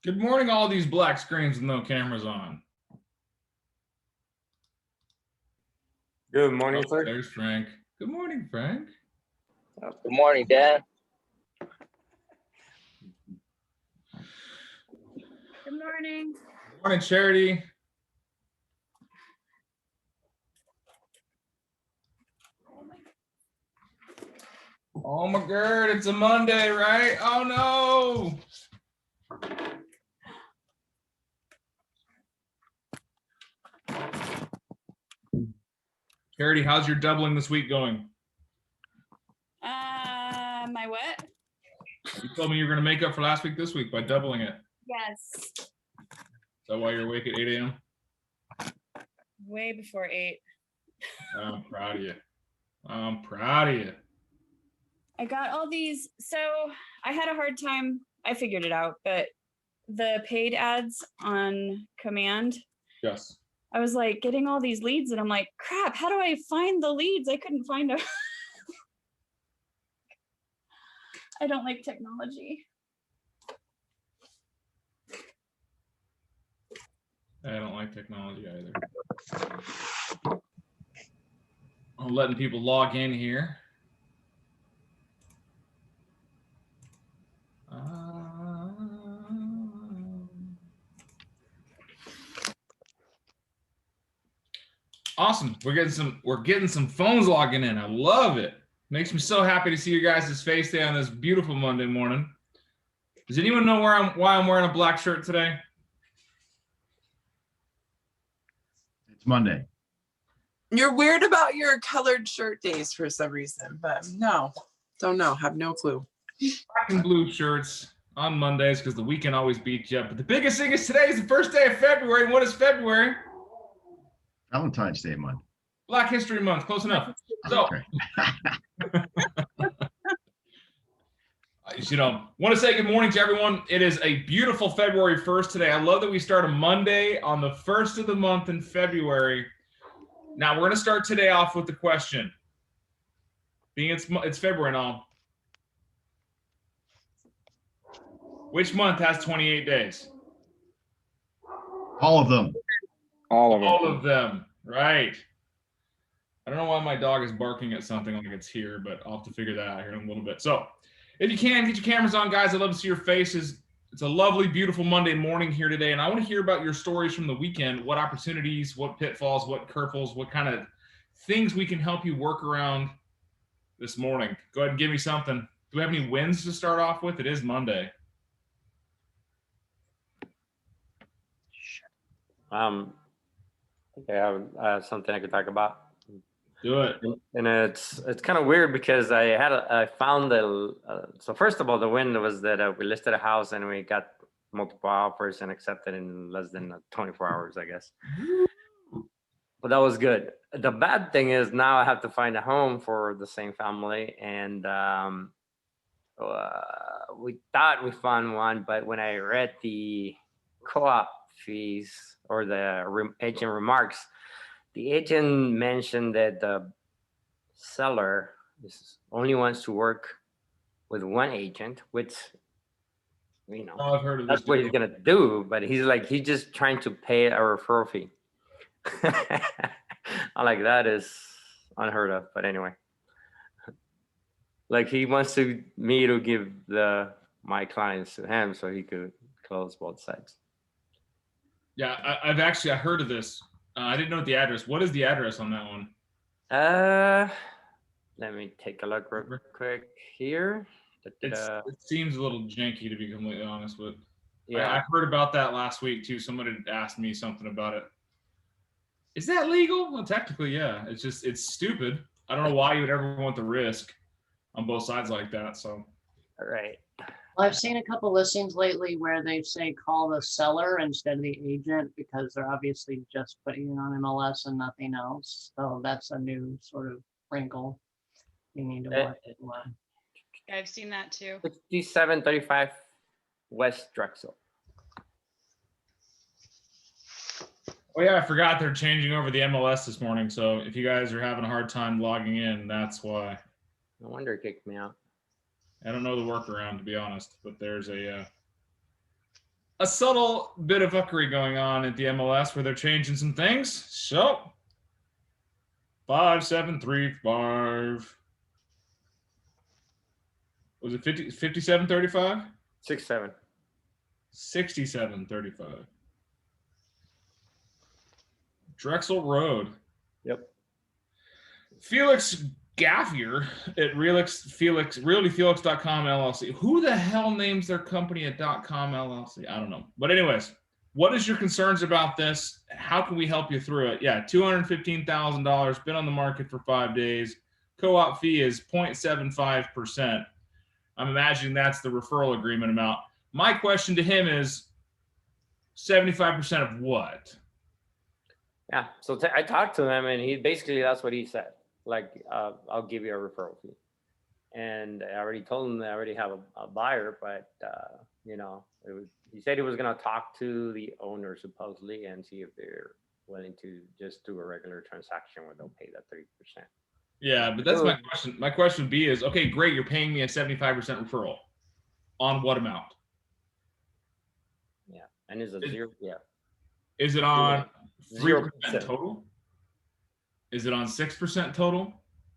Good morning, all these black screens with no cameras on. Good morning, sir. There's Frank. Good morning, Frank. Good morning, Dan. Good morning. Good morning, Charity. Oh my God, it's a Monday, right? Oh no. Charity, how's your doubling this week going? My what? You told me you were going to make up for last week this week by doubling it. Yes. Is that why you're awake at 8 a.m.? Way before 8. I'm proud of you. I'm proud of you. I got all these. So I had a hard time. I figured it out, but the paid ads on command. Yes. I was like getting all these leads and I'm like, crap, how do I find the leads? I couldn't find them. I don't like technology. I don't like technology either. I'm letting people log in here. Awesome. We're getting some phones logging in. I love it. Makes me so happy to see you guys' face day on this beautiful Monday morning. Does anyone know why I'm wearing a black shirt today? It's Monday. You're weird about your colored shirt days for some reason, but no, don't know. Have no clue. Black and blue shirts on Mondays because the weekend always beats you up. But the biggest thing is today is the first day of February. And what is February? Valentine's Day month. Black History Month. Close enough. So, Okay. Want to say good morning to everyone. It is a beautiful February 1st today. I love that we start a Monday on the 1st of the month in February. Now, we're going to start today off with the question. Being it's February now. Which month has 28 days? All of them. All of them. Right. I don't know why my dog is barking at something like it's here, but I'll have to figure that out here in a little bit. So if you can, get your cameras on, guys. I'd love to see your faces. It's a lovely, beautiful Monday morning here today, and I want to hear about your stories from the weekend, what opportunities, what pitfalls, what curveballs, what kind of things we can help you work around this morning. Go ahead and give me something. Do we have any wins to start off with? It is Monday. I have something I could talk about. Do it. And it's kind of weird because I found so first of all, the win was that we listed a house and we got multiple offers and accepted in less than 24 hours, I guess. But that was good. The bad thing is now I have to find a home for the same family, and we thought we found one, but when I read the co-op fees or the agent remarks, the agent mentioned that the seller only wants to work with one agent, which, I've heard of that's this what he's gonna do. But he's just trying to pay a referral fee. I'm like, that is unheard of. But anyway, like he wants me to give my clients to him so he could close both sides. Yeah, I heard of this. I didn't know the address. What is the address on that one? Let me take a look real quick here. It seems a little janky, to be completely honest, but yeah, I heard about that last week too. Somebody asked me something about it. Is that legal? Well, technically, yeah. It's stupid. I don't know why you would ever want the risk on both sides like that. So, all right. Well, I've seen a couple listings lately where they say call the seller instead of the agent because they're obviously just putting it on MLS and nothing else. So that's a new sort of wrinkle you need to watch it more. I've seen that too. 6735 West Drexel. oh yeah, I forgot they're changing over the MLS this morning. So if you guys are having a hard time logging in, that's why. No wonder it kicked me out. I don't know the workaround, to be honest, but there's a a subtle bit of fuckery going on at the MLS where they're changing some things. So 5735. Was it 5735? 6-7. 6735. Drexel Road. Yep. Felix Gaffier at realtyfelix.com LLC. Who the hell names their company a .com LLC? I don't know. But anyways, what is your concerns about this? How can we help you through it? Yeah, $215,000, been on the market for 5 days. Co-op fee is 0.75%. I'm imagining that's the referral agreement amount. My question to him is 75% of what? Yeah. So I talked to him, and he basically, that's what he said. Like, I'll give you a referral fee. And I already told him that I already have a buyer, but he said he was going to talk to the owner supposedly and see if they're willing to just do a regular transaction where they'll pay that 30%. Yeah, but that's my question. My question would be is, okay, great, you're paying me a 75% referral. On what amount? Yeah. And is a zero? Yeah. Is it on 3% 0%. total? Is it on 6% total?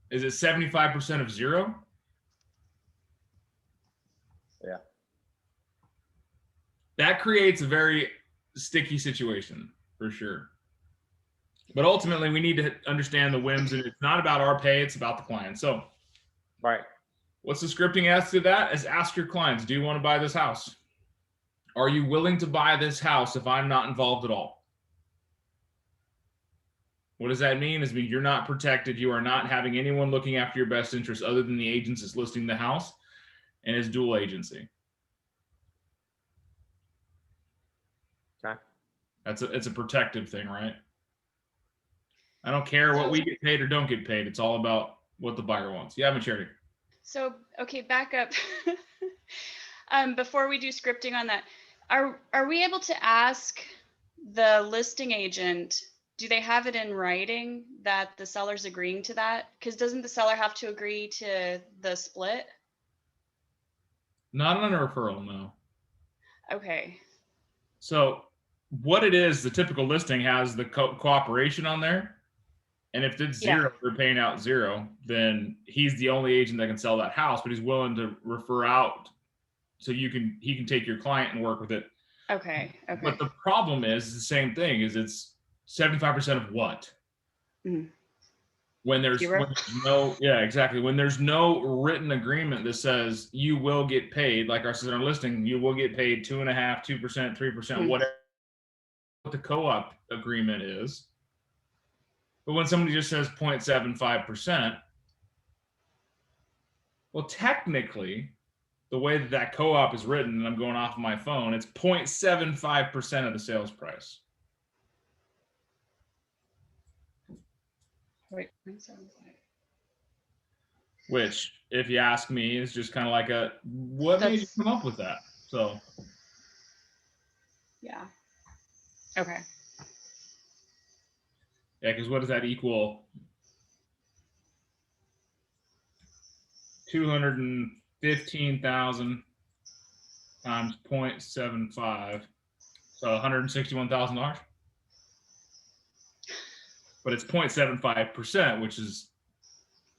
Is it 75% of zero? Yeah. That creates a very sticky situation for sure. But ultimately, we need to understand the whims, and it's not about our pay, it's about the client. So, Right. what's the scripting ask to that? Is ask your clients, do you want to buy this house? Are you willing to buy this house if I'm not involved at all? What does that mean? Is you're not protected. You are not having anyone looking after your best interests other than the agents that's listing the house and his dual agency. Okay. It's a protective thing, right? I don't care what we get paid or don't get paid. It's all about what the buyer wants. Yeah, Charity. So, okay, back up. Before we do scripting on that, are we able to ask the listing agent, do they have it in writing that the seller's agreeing to that? Because doesn't the seller have to agree to the split? Not on a referral, no. Okay. So what it is, the typical listing has the cooperation on there. And if it's zero, they're paying out zero, then he's the only agent that can sell that house, but he's willing to refer out so he can take your client and work with it. Okay. But the problem is the same thing, is it's 75% of what? Mm-hmm. When there's no, yeah, exactly. When there's no written agreement that says you will get paid, like our sister listing, you will get paid 2.5%, 2%, 3%, whatever the co-op agreement is. But when somebody just says 0.75%, well, technically, the way that co-op is written, and I'm going off of my phone, it's 0.75% of the sales price. Wait, which, if you ask me, is just kind of like what made you come up with that? So, yeah. Okay. Yeah, because what does that equal? 215,000 times 0.75, so $161,000. But it's 0.75%, which is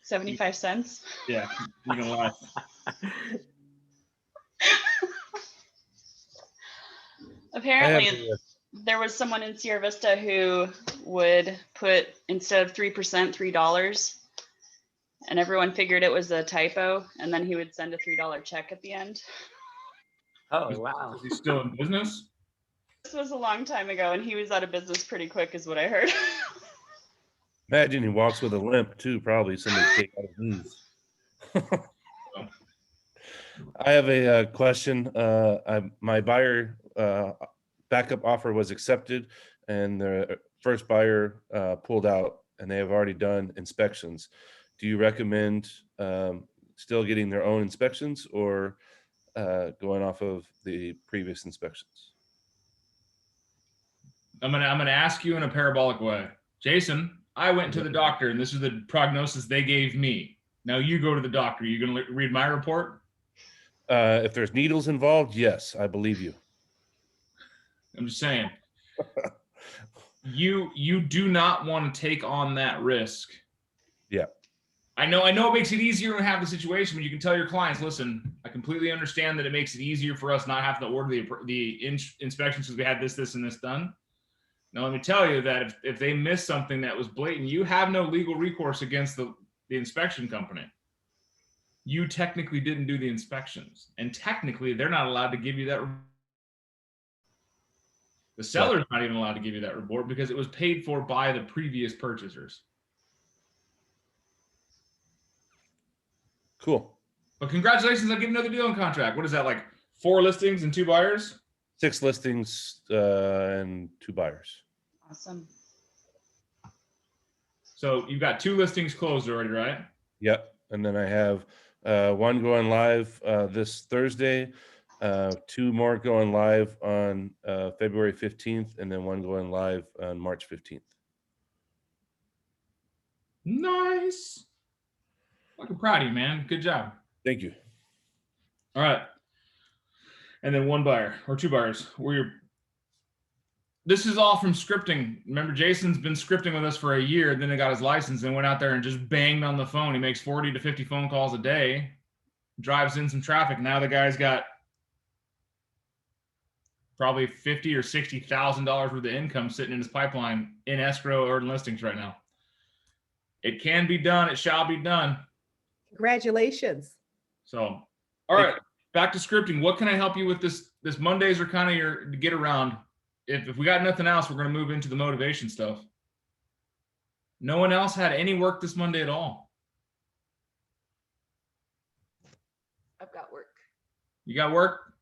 75 cents. Yeah, even less. Apparently, there was someone in Sierra Vista who would put, instead of 3%, $3, and everyone figured it was a typo, and then he would send a $3 check at the end. Oh, wow. Is he still in business? This was a long time ago, and he was out of business pretty quick, is what I heard. Imagine he walks with a limp too, probably somebody take out his knees. I have a question. My buyer backup offer was accepted, and the first buyer pulled out, and they have already done inspections. Do you recommend still getting their own inspections, or going off of the previous inspections? I'm gonna ask you in a parabolic way, Jason. I went to the doctor, and this is the prognosis they gave me. Now you go to the doctor. You gonna read my report? If there's needles involved, yes, I believe you. I'm just saying. You do not want to take on that risk. Yeah. I know it makes it easier to have the situation when you can tell your clients, listen, I completely understand that it makes it easier for us not having to order the inspections because we had this, and this done. Now, let me tell you that if they miss something that was blatant, you have no legal recourse against the inspection company. You technically didn't do the inspections, and technically they're not allowed to give you that. The seller's not even allowed to give you that report because it was paid for by the previous purchasers. Cool. But congratulations on getting another deal in contract. What is that, like 4 listings and 2 buyers? 6 listings and 2 buyers. Awesome. So you've got 2 listings closed already, right? Yep. And then I have 1 going live this Thursday, 2 more going live on February 15th, and then 1 going live on March 15th. Nice. Fucking proud of you, man. Good job. Thank you. All right. And then 1 buyer or 2 buyers. This is all from scripting. Remember, Jason's been scripting with us for a year, then he got his license and went out there and just banged on the phone. He makes 40 to 50 phone calls a day, drives in some traffic. Now the guy's got probably $50,000 or $60,000 worth of income sitting in his pipeline in escrow or in listings right now. It can be done. It shall be done. Congratulations. So, all right, back to scripting. What can I help you with this? This Mondays are kind of your get around. If we got nothing else, we're going to move into the motivation stuff. No one else had any work this Monday at all. I've got work. You got work?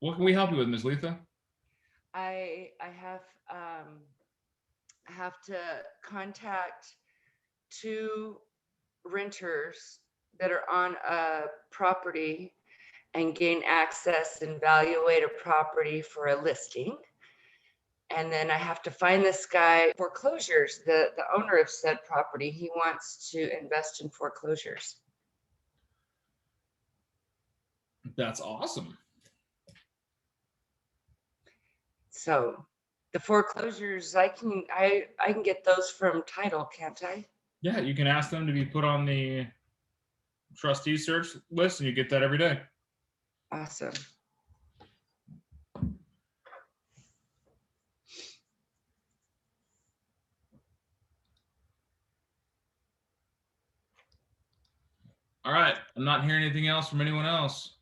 What can we help you with, Ms. Letha? I have to contact 2 renters that are on a property and gain access and evaluate a property for a listing. And then I have to find this guy foreclosures, the owner of said property. He wants to invest in foreclosures. That's awesome. So the foreclosures, I can get those from title, can't I? Yeah, you can ask them to be put on the trustee search list, and you get that every day. Awesome. All right, I'm not hearing anything else from anyone else.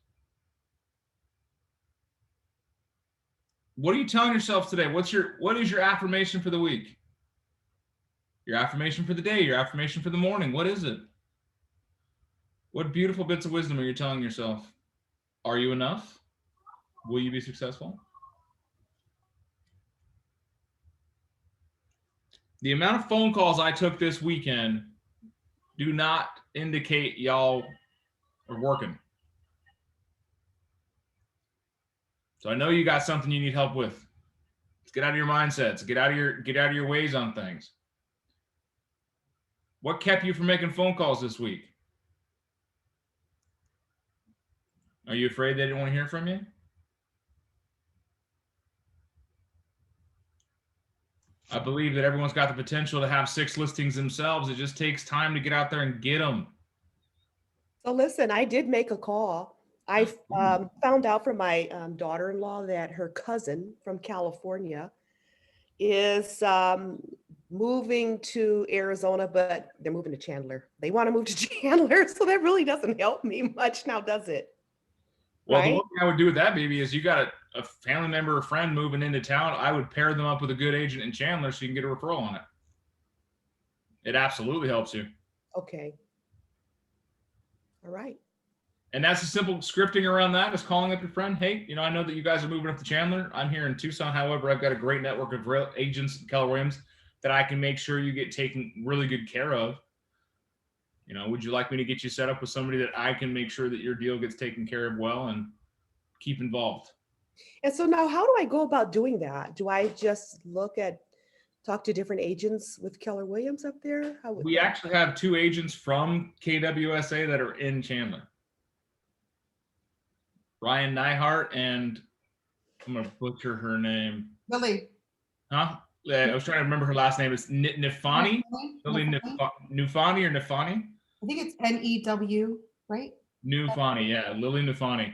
What are you telling yourself today? What is your affirmation for the week? Your affirmation for the day, your affirmation for the morning. What is it? What beautiful bits of wisdom are you telling yourself? Are you enough? Will you be successful? The amount of phone calls I took this weekend do not indicate y'all are working. So I know you got something you need help with. Let's get out of your mindsets. Get out of your ways on things. What kept you from making phone calls this week? Are you afraid they didn't want to hear from you? I believe that everyone's got the potential to have 6 listings themselves. It just takes time to get out there and get them. So listen, I did make a call. I found out from my daughter-in-law that her cousin from California is moving to Arizona, but they're moving to Chandler. They want to move to Chandler, so that really doesn't help me much now, does it? Well, Right? the one thing I would do with that, baby, is you got a family member or friend moving into town. I would pair them up with a good agent in Chandler so you can get a referral on it. It absolutely helps you. Okay. All right. And that's a simple scripting around that is calling up your friend. Hey, I know that you guys are moving up to Chandler. I'm here in Tucson. However, I've got a great network of agents in Keller Williams that I can make sure you get taken really good care of. Would you like me to get you set up with somebody that I can make sure that your deal gets taken care of well and keep involved? And so now how do I go about doing that? Do I just talk to different agents with Keller Williams up there? We actually have 2 agents from KWSA that are in Chandler. Ryan Neihart and I'm going to butcher her name. Lily. Huh? I was trying to remember her last name. It's Nifani? Lily Nufani or Nifani? I think it's N-E-W, right? Nufani, yeah. Lily Nufani.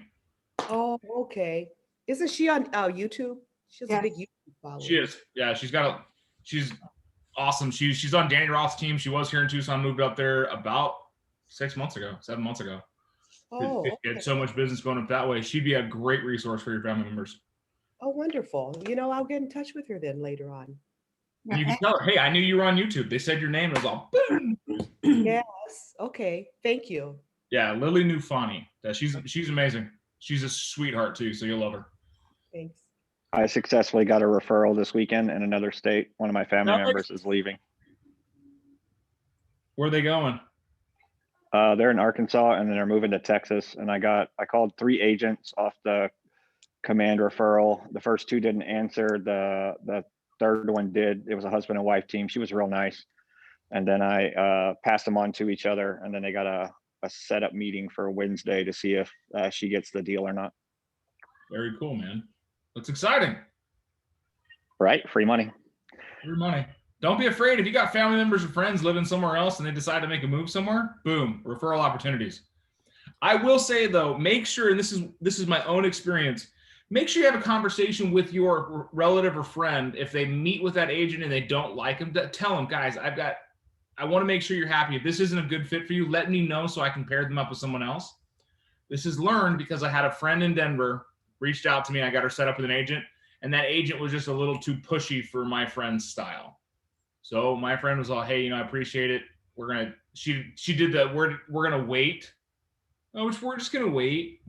Oh, okay. Isn't she on YouTube? She has a big YouTube following. She is. Yeah, she's awesome. She's on Danny Roth's team. She was here in Tucson, moved up there about 7 months ago. Oh, She had so much business going up that way. She'd be a great resource for your family members. oh, wonderful. I'll get in touch with her then later on. And you can tell her, hey, I knew you were on YouTube. They said your name, and it was all boom. Yes. Okay. Thank you. Yeah, Lily Nufani. She's amazing. She's a sweetheart too, so you'll love her. Thanks. I successfully got a referral this weekend in another state. One of my family members is leaving. Where are they going? They're in Arkansas, and then they're moving to Texas. And I called 3 agents off the command referral. The first 2 didn't answer. The third one did. It was a husband and wife team. She was real nice. And then I passed them on to each other, and then they got a setup meeting for Wednesday to see if she gets the deal or not. Very cool, man. That's exciting. Right? Free money. Free money. Don't be afraid. If you got family members or friends living somewhere else and they decide to make a move somewhere, boom, referral opportunities. I will say though, make sure, and this is my own experience, make sure you have a conversation with your relative or friend. If they meet with that agent and they don't like him, tell them, guys, I want to make sure you're happy. If this isn't a good fit for you, let me know so I can pair them up with someone else. This is learned because I had a friend in Denver reached out to me. I got her set up with an agent, and that agent was just a little too pushy for my friend's style. So my friend was all, hey, I appreciate it. She did the, we're going to wait. Oh, we're just going to wait,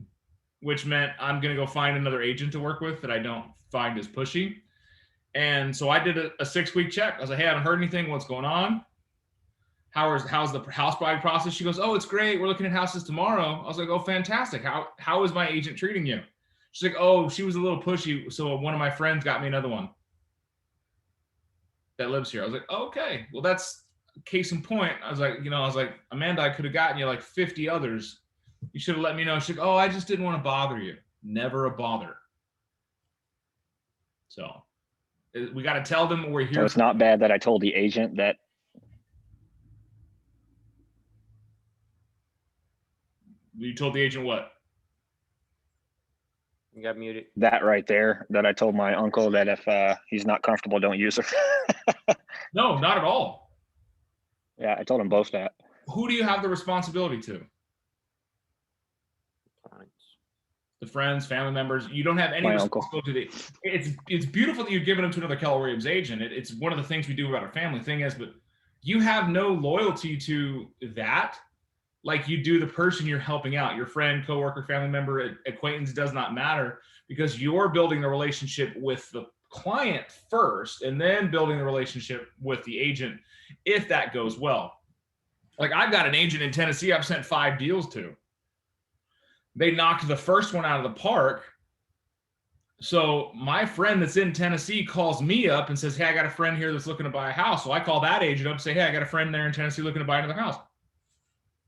which meant I'm going to go find another agent to work with that I don't find as pushy. And so I did a 6-week check. I was like, hey, I haven't heard anything. What's going on? How's the house buying process? She goes, oh, it's great. We're looking at houses tomorrow. I was like, oh, fantastic. How is my agent treating you? She's like, oh, she was a little pushy. So one of my friends got me another one that lives here. I was like, oh, okay, well, that's case in point. I was like, Amanda, I could have gotten you like 50 others. You should have let me know. She's like, oh, I just didn't want to bother you. Never a bother. So we got to tell them we're here. So it's not bad that I told the agent that. You told the agent what? You got muted. That right there, that I told my uncle that if he's not comfortable, don't use it. No, not at all. Yeah, I told them both that. Who do you have the responsibility to? The friends, family members. You don't have any responsibility. It's beautiful that you've given them to another Keller Williams agent. It's one of the things we do about our family thing is, but you have no loyalty to that like you do the person you're helping out, your friend, coworker, family member, acquaintance, does not matter, because you're building the relationship with the client first and then building the relationship with the agent if that goes well. Like I've got an agent in Tennessee I've sent 5 deals to. They knocked the first one out of the park. So my friend that's in Tennessee calls me up and says, hey, I got a friend here that's looking to buy a house. So I call that agent up and say, hey, I got a friend there in Tennessee looking to buy another house.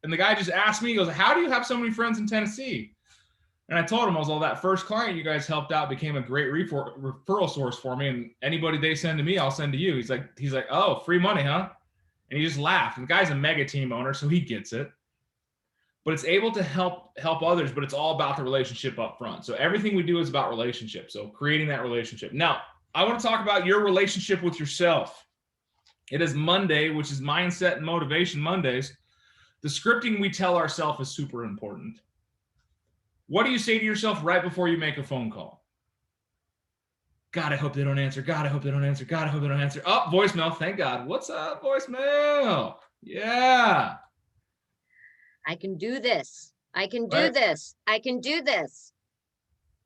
And the guy just asked me, he goes, how do you have so many friends in Tennessee? And I told him, I was all, that first client you guys helped out became a great referral source for me. And anybody they send to me, I'll send to you. He's like, oh, free money, huh? And he just laughed. And the guy's a mega team owner, so he gets it. But it's able to help others, but it's all about the relationship up front. So everything we do is about relationship. So creating that relationship. Now, I want to talk about your relationship with yourself. It is Monday, which is Mindset and Motivation Mondays. The scripting we tell ourselves is super important. What do you say to yourself right before you make a phone call? God, I hope they don't answer. God, I hope they don't answer. God, I hope they don't answer. Oh, voicemail. Thank God. What's up, voicemail? Yeah. I can do this. I can do this. I can do this.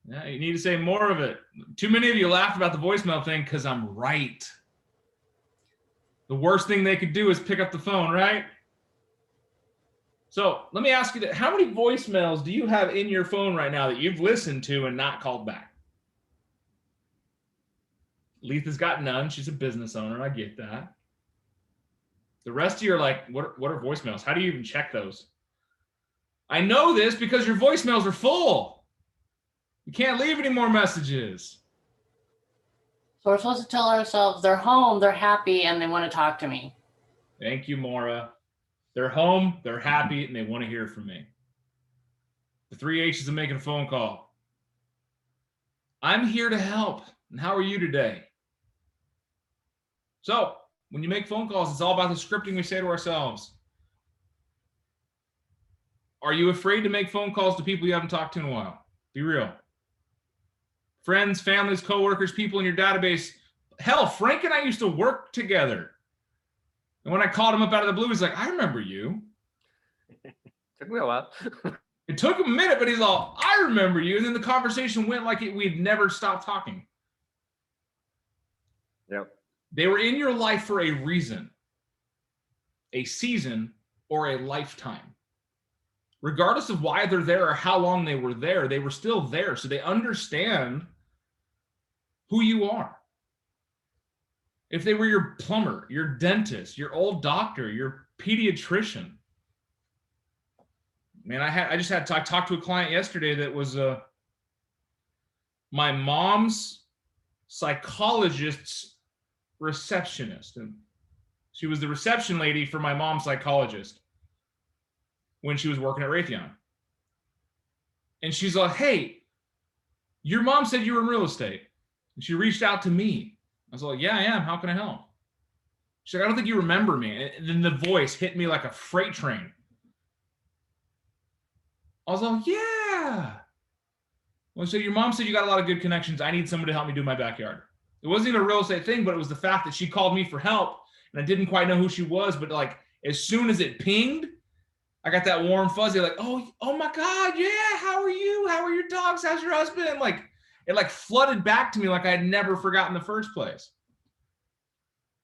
Yeah, you need to say more of it. Too many of you laughed about the voicemail thing because I'm right. The worst thing they could do is pick up the phone, right? So let me ask you that. How many voicemails do you have in your phone right now that you've listened to and not called back? Letha's got none. She's a business owner. I get that. The rest of you are like, what are voicemails? How do you even check those? I know this because your voicemails are full. You can't leave any more messages. So we're supposed to tell ourselves they're home, they're happy, and they want to talk to me. Thank you, Maura. They're home, they're happy, and they want to hear from me. The 3 H's of making a phone call. I'm here to help. And how are you today? So, when you make phone calls, it's all about the scripting we say to ourselves. Are you afraid to make phone calls to people you haven't talked to in a while? Be real. Friends, families, coworkers, people in your database. Hell, Frank and I used to work together. And when I called him up out of the blue, he's like, I remember you. Took me a while. It took him a minute, but he's all, I remember you. And then the conversation went like we'd never stopped talking. Yep. They were in your life for a reason, a season, or a lifetime. Regardless of why they're there or how long they were still there. So they understand who you are. If they were your plumber, your dentist, your old doctor, your pediatrician. Man, I talked to a client yesterday that was my mom's psychologist's receptionist. And she was the reception lady for my mom's psychologist when she was working at Raytheon. And she's like, hey, your mom said you were in real estate. And she reached out to me. I was like, yeah, I am. How can I help? She's like, I don't think you remember me. And then the voice hit me like a freight train. I was like, yeah. Well, so your mom said you got a lot of good connections. I need someone to help me do my backyard. It wasn't even a real estate thing, but it was the fact that she called me for help. And I didn't quite know who she was, but like as soon as it pinged, I got that warm fuzzy, like, oh my God, yeah, how are you? How are your dogs? How's your husband? Like, it like flooded back to me like I had never forgotten the first place.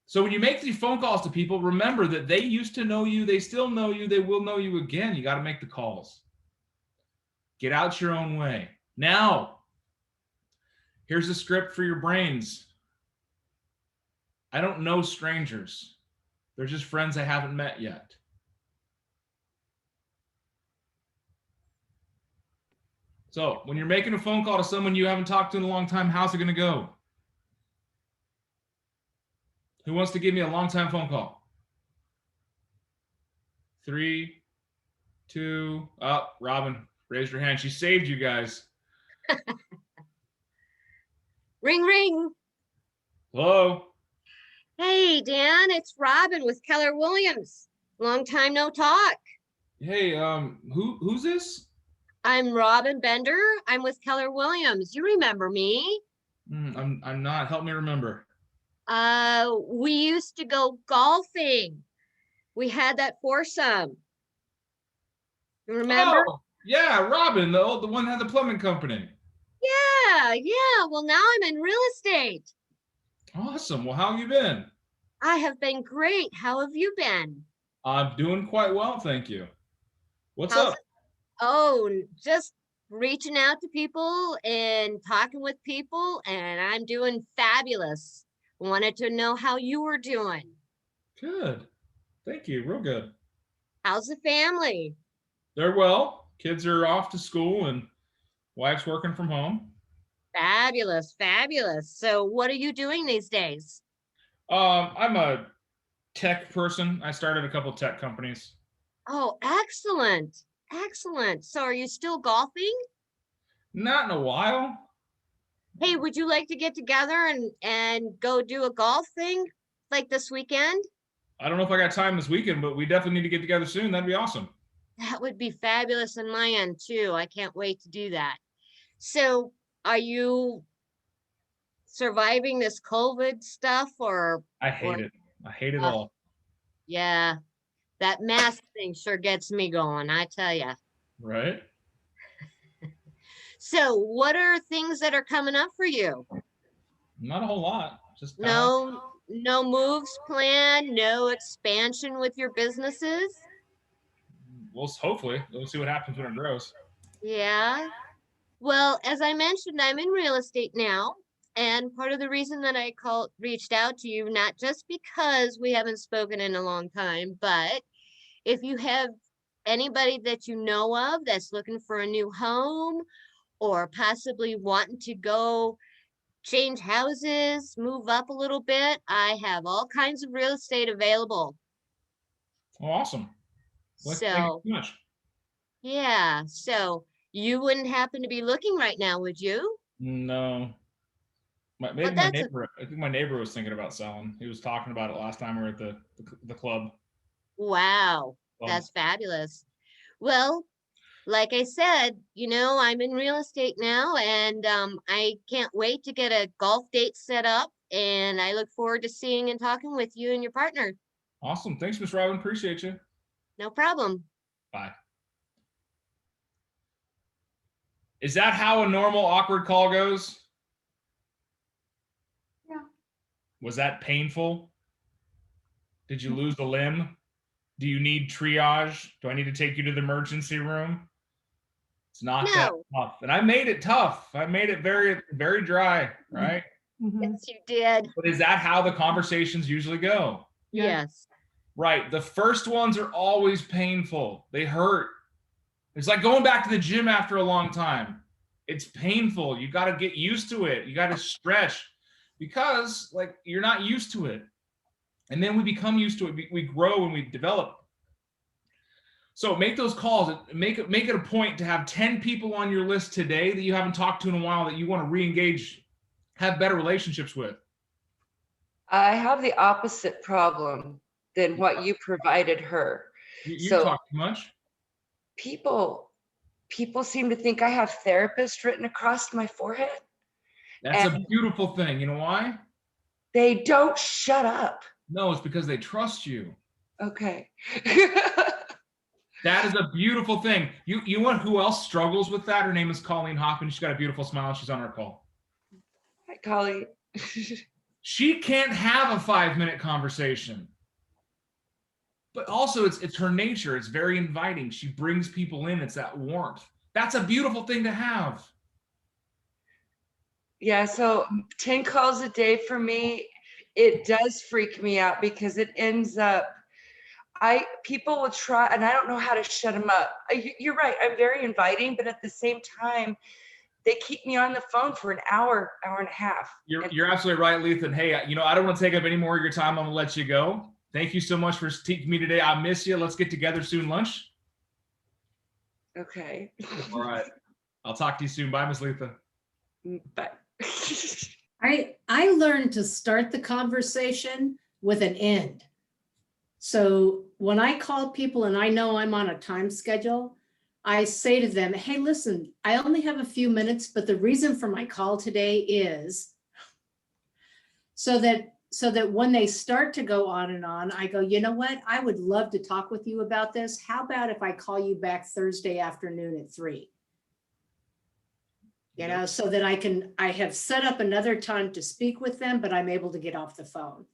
So when you make these phone calls to people, remember that they used to know you, they still know you, they will know you again. You got to make the calls. Get out your own way. Now, here's a script for your brains. I don't know strangers. They're just friends I haven't met yet. So when you're making a phone call to someone you haven't talked to in a long time, how's it going to go? Who wants to give me a long time phone call? 3, 2, Robin, raise your hand. She saved you guys. Ring, ring. Hello. Hey, Dan, it's Robin with Keller Williams. Long time no talk. Hey, who's this? I'm Robin Bender. I'm with Keller Williams. You remember me? I'm not. Help me remember. We used to go golfing. We had that foursome. You remember? Oh, yeah, Robin, the one that had the plumbing company. Yeah. Well, now I'm in real estate. Awesome. Well, how have you been? I have been great. How have you been? I'm doing quite well, thank you. What's How's up? it? Oh, just reaching out to people and talking with people, and I'm doing fabulous. Wanted to know how you were doing. Good. Thank you. Real good. How's the family? They're well. Kids are off to school and wife's working from home. Fabulous. So what are you doing these days? I'm a tech person. I started a couple tech companies. Oh, excellent. So are you still golfing? Not in a while. Hey, would you like to get together and go do a golf thing like this weekend? I don't know if I got time this weekend, but we definitely need to get together soon. That'd be awesome. That would be fabulous on my end too. I can't wait to do that. So are you surviving this COVID stuff or? I hate it. I hate it all. Yeah, that mask thing sure gets me going, I tell you. Right? So what are things that are coming up for you? Not a whole lot. Just No moves planned, no expansion with your businesses? Well, hopefully. We'll see what happens when it grows. Yeah. Well, as I mentioned, I'm in real estate now. And part of the reason that I reached out to you, not just because we haven't spoken in a long time, but if you have anybody that you know of that's looking for a new home or possibly wanting to go change houses, move up a little bit. I have all kinds of real estate available. Oh, awesome. Well, thank you So, so much. yeah, so you wouldn't happen to be looking right now, would you? No. Maybe Well, my that's a, neighbor. I think my neighbor was thinking about selling. He was talking about it last time we were at the club. wow, that's fabulous. Well, like I said, I'm in real estate now, and I can't wait to get a golf date set up, and I look forward to seeing and talking with you and your partner. Awesome. Thanks, Miss Robin. Appreciate you. No problem. Bye. Is that how a normal awkward call goes? Yeah. Was that painful? Did you lose a limb? Do you need triage? Do I need to take you to the emergency room? It's not that No. tough. And I made it tough. I made it very, very dry, right? Yes, you did. But is that how the conversations usually go? Yes. Right. The first ones are always painful. They hurt. It's like going back to the gym after a long time. It's painful. You got to get used to it. You got to stretch because like you're not used to it. And then we become used to it. We grow and we develop. So make those calls. Make it a point to have 10 people on your list today that you haven't talked to in a while that you want to re-engage, have better relationships with. I have the opposite problem than what you provided her. You So talk too much. people seem to think I have therapist written across my forehead. That's a And beautiful thing. You know why? they don't shut up. No, it's because they trust you. Okay. That is a beautiful thing. You want who else struggles with that? Her name is Colleen Hoffman. She's got a beautiful smile. She's on our call. Hi, Colleen. She can't have a 5-minute conversation. But also it's her nature. It's very inviting. She brings people in. It's that warmth. That's a beautiful thing to have. Yeah, so 10 calls a day for me, it does freak me out because it ends up, people will try, and I don't know how to shut them up. You're right, I'm very inviting, but at the same time, they keep me on the phone for an hour, hour and a half. You're absolutely right, Lethan. Hey, I don't want to take up any more of your time. I'm gonna let you go. Thank you so much for teaching me today. I miss you. Let's get together soon. Lunch. Okay. All right. I'll talk to you soon. Bye, Miss Letha. Bye. I learned to start the conversation with an end. So when I call people and I know I'm on a time schedule, I say to them, hey, listen, I only have a few minutes, but the reason for my call today is so that when they start to go on and on, I go, you know what? I would love to talk with you about this. How about if I call you back Thursday afternoon at 3? So that I have set up another time to speak with them, but I'm able to get off the phone.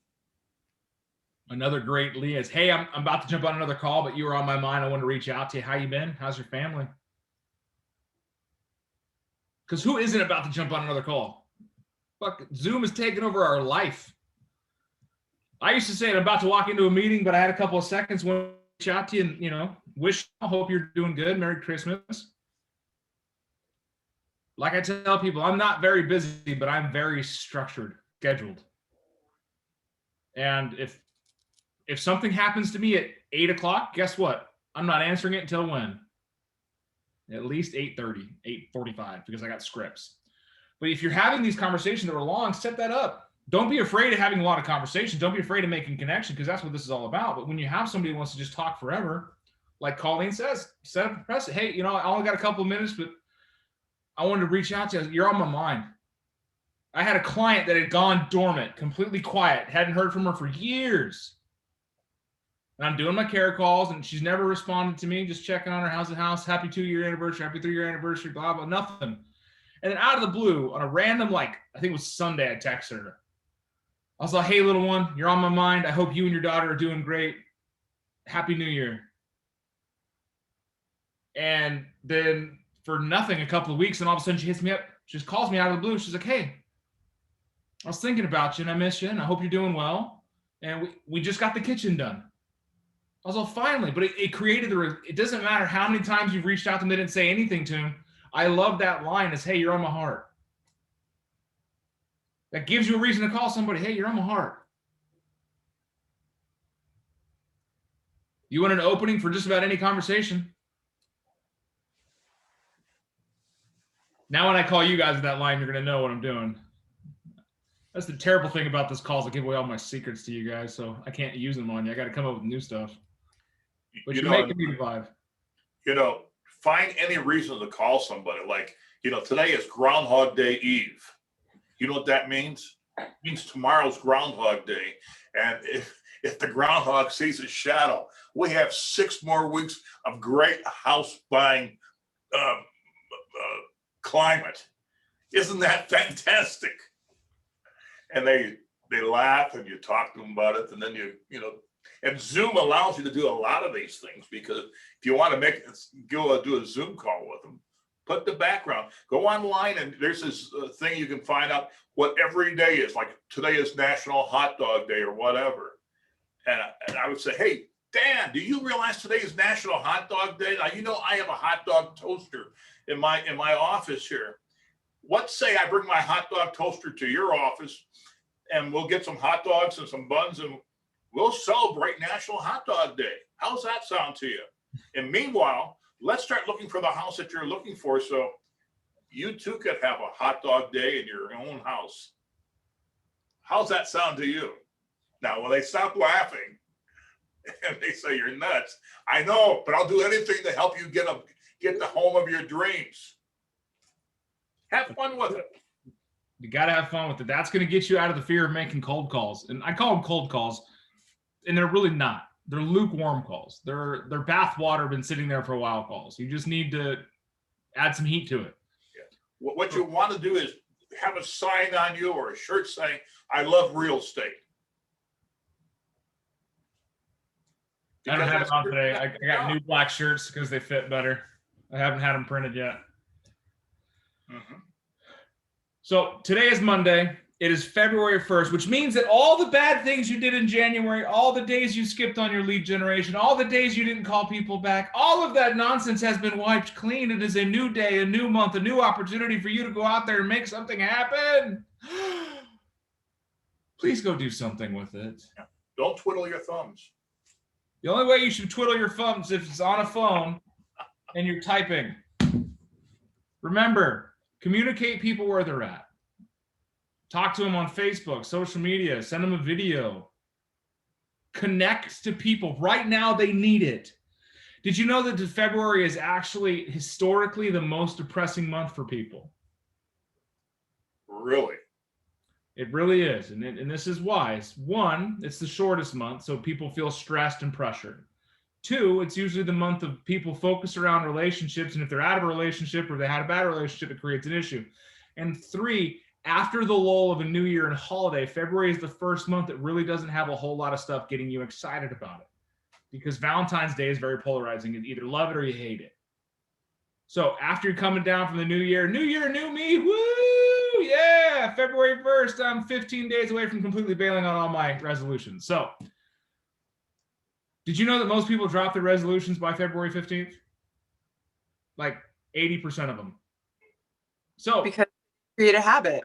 Another great Leah is, hey, I'm about to jump on another call, but you were on my mind. I want to reach out to you. How you been? How's your family? Because who isn't about to jump on another call? Fuck, Zoom has taken over our life. I used to say I'm about to walk into a meeting, but I had a couple of seconds when I reach out to you and, I hope you're doing good. Merry Christmas. Like I tell people, I'm not very busy, but I'm very structured, scheduled. And if something happens to me at 8 o'clock, guess what? I'm not answering it until when? At least 8:30, 8:45, because I got scripts. But if you're having these conversations that are long, set that up. Don't be afraid of having a lot of conversations. Don't be afraid of making connection, because that's what this is all about. But when you have somebody who wants to just talk forever, like Colleen says, set up a precedent. Hey, I only got a couple of minutes, but I wanted to reach out to you. You're on my mind. I had a client that had gone dormant, completely quiet, hadn't heard from her for years. And I'm doing my care calls, and she's never responded to me, just checking on her. How's the house? Happy 2-year anniversary, happy 3-year anniversary, blah, blah, nothing. And then out of the blue, on a random, I think it was Sunday, I texted her. I was like, hey, little one, you're on my mind. I hope you and your daughter are doing great. Happy New Year. And then for nothing, a couple of weeks, and all of a sudden she hits me up. She just calls me out of the blue. She's like, hey, I was thinking about you and I miss you and I hope you're doing well. And we just got the kitchen done. I was like, finally, but it created it doesn't matter how many times you've reached out to them, they didn't say anything to him. I love that line is, hey, you're on my heart. That gives you a reason to call somebody. Hey, you're on my heart. You want an opening for just about any conversation? Now, when I call you guys with that line, you're going to know what I'm doing. That's the terrible thing about this call is I give away all my secrets to you guys, so I can't use them on you. I got to come up with new stuff. But you're making me vibe. Find any reason to call somebody. Like, today is Groundhog Day Eve. You know what that means? It means tomorrow's Groundhog Day. And if the groundhog sees a shadow, we have 6 more weeks of great house buying climate. Isn't that fantastic? And they laugh and you talk to them about it, and then and Zoom allows you to do a lot of these things, because if you want to do a Zoom call with them, put the background, go online, and there's this thing you can find out what every day is. Like today is National Hot Dog Day or whatever. And I would say, hey, Dan, do you realize today is National Hot Dog Day? Now, I have a hot dog toaster in my office here. What say I bring my hot dog toaster to your office, and we'll get some hot dogs and some buns, and we'll celebrate National Hot Dog Day. How's that sound to you? And meanwhile, let's start looking for the house that you're looking for, so you too could have a hot dog day in your own house. How's that sound to you? Now, when they stop laughing and they say you're nuts, I know, but I'll do anything to help you get the home of your dreams. Have fun with it. You got to have fun with it. That's going to get you out of the fear of making cold calls. And I call them cold calls, and they're really not. They're lukewarm calls. They're bath water, been sitting there for a while calls. You just need to add some heat to it. Yeah. What you want to do is have a sign on you or a shirt saying, I love real estate. I don't have it on today. I got new black shirts because they fit better. I haven't had them printed yet. Mm-hmm. So today is Monday. It is February 1st, which means that all the bad things you did in January, all the days you skipped on your lead generation, all the days you didn't call people back, all of that nonsense has been wiped clean. It is a new day, a new month, a new opportunity for you to go out there and make something happen. Please go do something with it. Don't twiddle your thumbs. The only way you should twiddle your thumbs is if it's on a phone and you're typing. Remember, communicate people where they're at. Talk to them on Facebook, social media, send them a video. Connect to people. Right now, they need it. Did you know that February is actually historically the most depressing month for people? Really? It really is. And this is why. One, it's the shortest month, so people feel stressed and pressured. Two, it's usually the month of people focus around relationships, and if they're out of a relationship or they had a bad relationship, it creates an issue. And three, after the lull of a new year and holiday, February is the first month that really doesn't have a whole lot of stuff getting you excited about it, because Valentine's Day is very polarizing. You either love it or you hate it. So after you're coming down from the new year, new me, woo, yeah, February 1st, I'm 15 days away from completely bailing on all my resolutions. So did you know that most people drop their resolutions by February 15th? Like 80% of them. So because create a habit.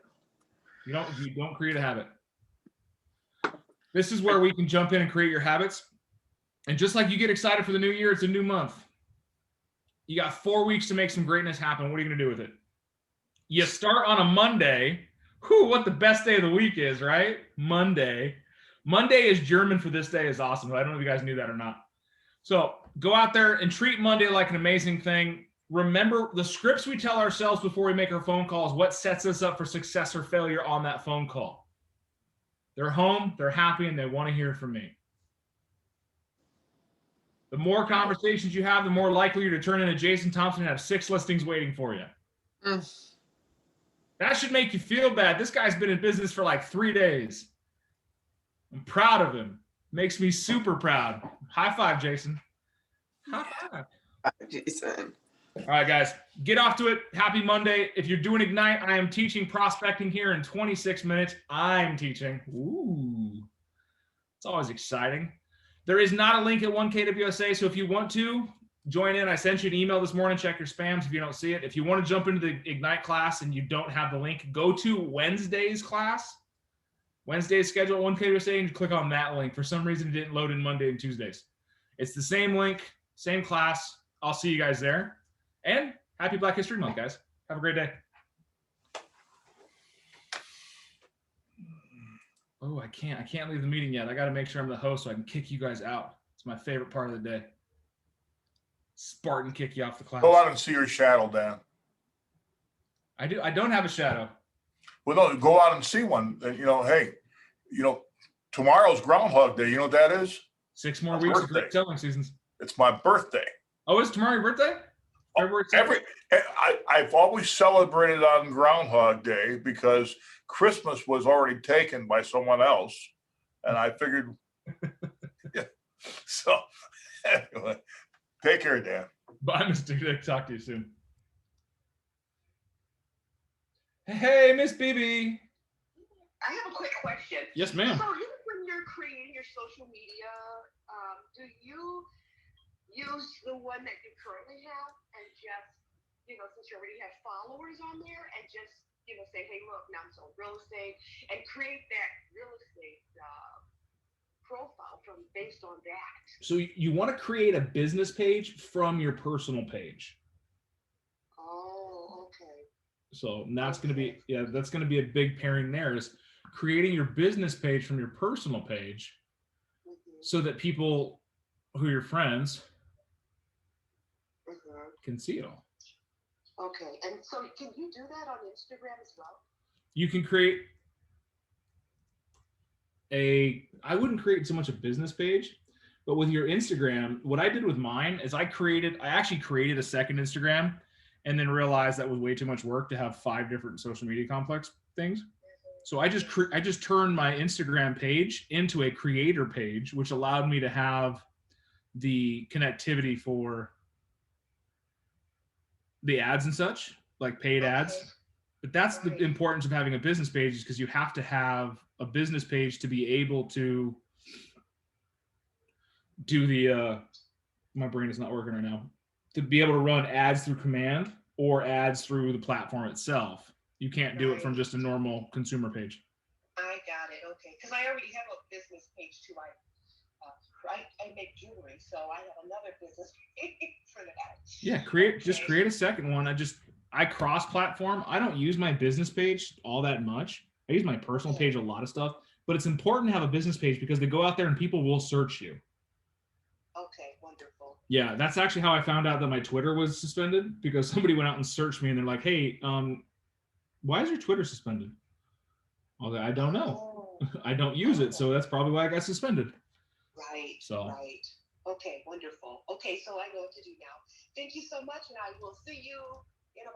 You don't create a habit. This is where we can jump in and create your habits. And just like you get excited for the new year, it's a new month. You got 4 weeks to make some greatness happen. What are you going to do with it? You start on a Monday. Whew, what the best day of the week is, right? Monday. Monday is German for this day is awesome. I don't know if you guys knew that or not. So go out there and treat Monday like an amazing thing. Remember the scripts we tell ourselves before we make our phone calls, what sets us up for success or failure on that phone call. They're home, they're happy, and they want to hear from me. The more conversations you have, the more likely you're to turn into Jason Thompson and have 6 listings waiting for you. That should make you feel bad. This guy's been in business for like 3 days. I'm proud of him. Makes me super proud. High five, Jason. High five. Jason. All right, guys, get off to it. Happy Monday. If you're doing Ignite, I am teaching prospecting here in 26 minutes. I'm teaching. Ooh, it's always exciting. There is not a link at 1KWSA, so if you want to, join in. I sent you an email this morning. Check your spams if you don't see it. If you want to jump into the Ignite class and you don't have the link, go to Wednesday's class. Wednesday's schedule at 1K USA and click on that link. For some reason, it didn't load in Monday and Tuesdays. It's the same link, same class. I'll see you guys there. And happy Black History Month, guys. Have a great day. Oh, I can't leave the meeting yet. I got to make sure I'm the host so I can kick you guys out. It's my favorite part of the day. Spartan kick you off the class. Go out and see your shadow, Dan. I don't have a shadow. Well, no, go out and see one. And, hey, tomorrow's Groundhog Day. You know what that is? 6 more weeks of great selling seasons. It's my birthday. Oh, is tomorrow your birthday? February 2nd? I've always celebrated on Groundhog Day because Christmas was already taken by someone else. And I figured, yeah. So anyway, take care, Dan. Bye, Mr. Dick. Talk to you soon. Hey, Miss BB. I have a quick question. Yes, ma'am. So when you're creating your social media, do you use the one that you currently have and just, since you already have followers on there and just, say, hey, look, now I'm selling real estate and create that real estate profile based on that? So you want to create a business page from your personal page. Oh, okay. So that's going to be, that's going to be a big pairing there is creating your business page from your personal page so that people who are your friends can see it all. Okay. And so can you do that on Instagram as well? You can create I wouldn't create so much a business page, but with your Instagram, what I did with mine is I actually created a second Instagram and then realized that was way too much work to have 5 different social media complex things. So I just turned my Instagram page into a creator page, which allowed me to have the connectivity for the ads and such, like paid ads. But that's the importance of having a business page, is because you have to have a business page to be able to do the my brain is not working right now, to be able to run ads through command or ads through the platform itself. You can't do it from just a normal consumer page. I got it. Okay. Because I already have a business page too. I make jewelry, so I have another business page for that. Yeah, just create a second one. I cross-platform. I don't use my business page all that much. I use my personal page a lot of stuff, but it's important to have a business page because they go out there and people will search you. Okay, wonderful. Yeah, that's actually how I found out that my Twitter was suspended, because somebody went out and searched me and they're like, hey, why is your Twitter suspended? I don't know. I don't use it, so that's probably why I got suspended. Right. So. Right. Okay, wonderful. Okay, so I know what to do now. Thank you so much, and I will see you in about